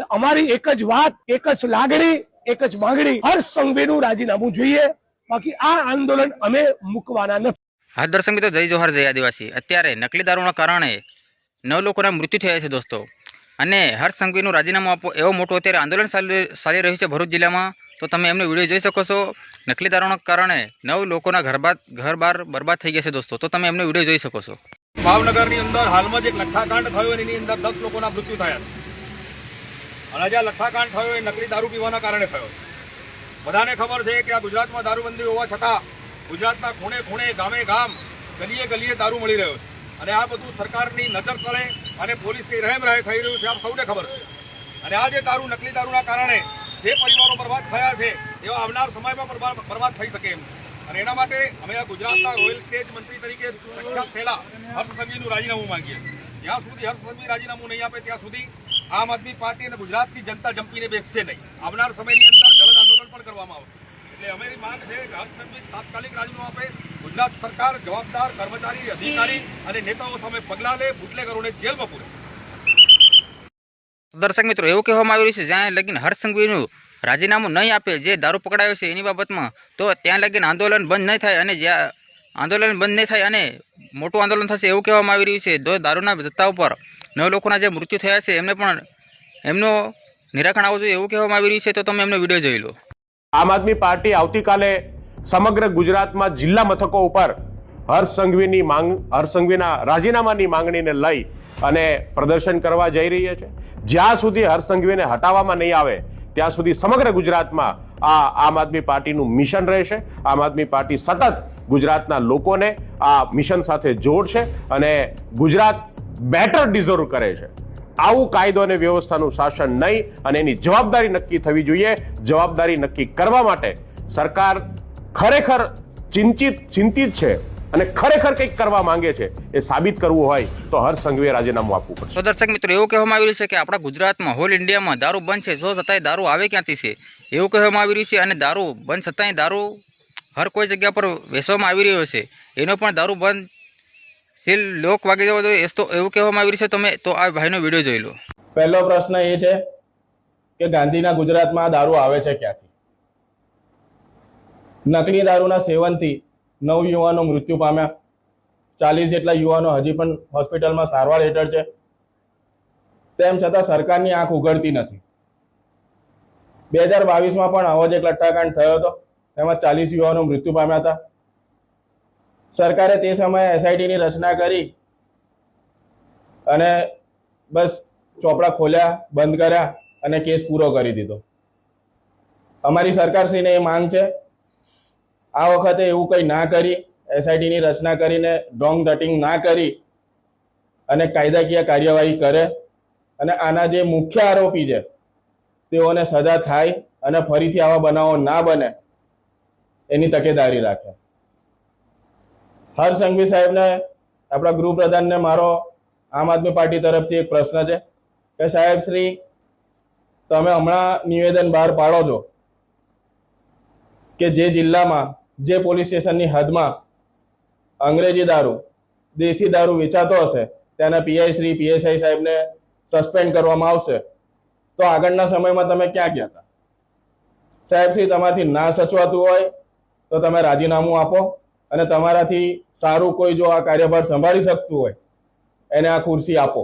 અમારી એક જ વાત, એક જ લાગણી, એક જ માંગણી, હર્ષ સંઘવીનું રાજીનામું જોઈએ, બાકી આ આંદોલન અમે મૂકવાના નથી। હા દર્શક મિત્રો, જય જોહાર, જય આદિવાસી। અત્યારે નકલી દારૂના કારણે 9 લોકોના મૃત્યુ થયા છે દોસ્તો, અને હર્ષ સંઘવીનું રાજીનામું આપો એવો મોટો અત્યારે આંદોલન ચાલી રહ્યું છે ભરૂચ જિલ્લામાં। તો તમે એમનો વિડીયો જોઈ શકો છો। નકલી દારૂના કારણે 9 લોકોના ઘર બાર બરબાદ થઈ ગયા છે દોસ્તો, તો તમે એમનો વિડીયો જોઈ શકો છો। ભાવનગરની અંદર હાલમાં જ એક લઠ્ઠાકાંડ થયો અને એની અંદર 10 લોકોના મૃત્યુ થયા છે, અને જે લઠ્ઠાકાંડ થયો એ નકલી દારૂ પીવાના કારણે થયો। બધાને ખબર છે કે આ ગુજરાતમાં દારૂબંધી હોવા છતાં ગુજરાતના ખૂણે ખૂણે, ગામે ગામ, ગલીએ ગલીએ દારૂ મળી રહ્યો છે, અને આ બધું સરકારની નજર તળે અને પોલીસની રહેમ રહે થઈ રહ્યું છે, આપ સૌને ખબર છે। અને આ જે દારૂ, નકલી દારૂના કારણે જે પરિવારો બરબાદ થયા છે એવા આવનાર સમયમાં બરબાદ થઈ શકે એમ, અને એના માટે અમે આ ગુજરાતના રોયલ સ્ટેજ મંત્રી તરીકે પ્રખ્યાત થયેલા હર્ષ સંઘવીનું રાજીનામું માંગીએ। જ્યાં સુધી હર્ષ સંઘવી રાજીનામું નહીં આપે ત્યાં સુધી આમ આદમી પાર્ટી અને ગુજરાતની જનતા જંપીને બેસશે નહીં। આવનાર સમયની અંદર જલદ આંદોલન પણ કરવામાં આવશે। એટલે અમારી માંગ છે કે હર્ષ સંઘવી તાત્કાલિક રાજીનામું આપે, ગુજરાત સરકાર જવાબદાર કર્મચારી, અધિકારી અને નેતાઓ સામે પગલાં લે, બુટલેગરોને જેલમાં પૂરે। દર્શક મિત્રો, એવું કહેવામાં આવ્યું છે જ્યાં લગીન હર્ષ સંઘવીનું રાજીનામું નહીં આપે, જે દારૂ પકડાયો છે એની બાબતમાં, તો ત્યાં લગીન આંદોલન બંધ નહીં થાય, અને જ્યાં આંદોલન બંધ નહીં થાય અને મોટું આંદોલન થશે એવું કહેવામાં આવી રહ્યું છે। તો દારૂના જથ્થા ઉપર 9 લોકોના જે મૃત્યુ થયા છે એમને પણ એમનો નિરાકરણ આવવું જોઈએ એવું કહેવામાં આવી રહ્યું છે। તો તમે એમનો વિડીયો જોઈ લો। આમ આદમી પાર્ટી આવતીકાલે સમગ્ર ગુજરાતમાં જિલ્લા મથકો ઉપર હર્ષ સંઘવીના રાજીનામાની માંગણીને લઈ અને પ્રદર્શન કરવા જઈ રહી છે। જ્યાં સુધી હર્ષ સંઘવીને હટાવવામાં નહીં આવે ત્યાં સુધી સમગ્ર ગુજરાતમાં આ આમ આદમી પાર્ટીનું મિશન રહેશે। આમ આદમી પાર્ટી સતત ગુજરાતના લોકોને આ મિશન સાથે જોડશે, અને ગુજરાત બેટર ડિઝર્વ કરે છે। આવું કાયદો અને વ્યવસ્થાનું શાસન નહીં, અને એની જવાબદારી નક્કી થવી જોઈએ। જવાબદારી નક્કી કરવા માટે સરકાર ખરેખર ચિંતિત છે અને ખરેખર કંઈક કરવા માંગે છે, એ સાબિત કરવું હોય તો હર્ષ સંઘવીએ રાજીનામું આપવું પડશે। તો દર્શક મિત્રો, એવું કહેવામાં આવી રહ્યું છે કે આપણા ગુજરાતમાં, હોલ ઇન્ડિયામાં દારૂ બંધ છે, જો છતાંય દારૂ આવે ક્યાંથી છે એવું કહેવામાં આવી રહ્યું છે, અને દારૂ બંધ છતાંય દારૂ હર કોઈ જગ્યા પર વેચવામાં આવી રહ્યો છે, એનો પણ દારૂ બંધ સીલ લોક વાગી જવો જોઈએ એવું કહેવામાં આવી રહ્યું છે। તમે તો આ ભાઈનો વિડીયો જોઈ લો। પહેલો પ્રશ્ન એ છે કે ગાંધીના ગુજરાતમાં દારૂ આવે છે ક્યાંથી? નકલી દારૂના સેવનથી 9 યુવાનો મૃત્યુ પામ્યા, 40 જેટલા યુવાનો હજી પણ હોસ્પિટલમાં સારવાર હેઠળ છે, તેમ છતાં સરકારની આંખ ઉઘડતી નથી। 2022માં પણ આવો જ એક લઠ્ઠાકાંડ થયો હતો, તેમાં 40 યુવાનો મૃત્યુ પામ્યા હતા। સરકારે તે સમયે એસઆઈટીની રચના કરી અને બસ ચોપડા ખોલ્યા, બંધ કર્યા અને કેસ પૂરો કરી દીધો। અમારી સરકારશ્રીને એ માંગ છે આ વખતે એવું કંઈ ના કરી, એસઆઈટીની રચના કરીને ડોંગ ડટિંગ ના કરી અને કાયદાકીય કાર્યવાહી કરે, અને આના જે મુખ્ય આરોપી છે તેઓને સજા થાય અને ફરીથી આવા બનાવો ના બને એની તકેદારી રાખે। હર્ષ સંઘવી સાહેબને, આપણા ગૃહપ્રધાનને મારો આમ આદમી પાર્ટી તરફથી એક પ્રશ્ન છે કે સાહેબ શ્રી, તમે હમણાં નિવેદન બહાર પાડો છો કે જે જિલ્લામાં, જે પોલીસ સ્ટેશનની હદમાં અંગ્રેજી દારૂ, દેશી દારૂ વેચાતો હશે ત્યાંના પીઆઈ શ્રી, પીએસઆઈ સાહેબને સસ્પેન્ડ કરવામાં આવશે, તો આગળના સમયમાં તમે ક્યાં ગયા હતા? સાહેબ શ્રી, તમારાથી ના સચવાતું હોય તો તમે રાજીનામું આપો, અને તમારાથી સારું કોઈ જો આ કાર્યભાર સંભાળી શકતું હોય એને આ ખુરશી આપો।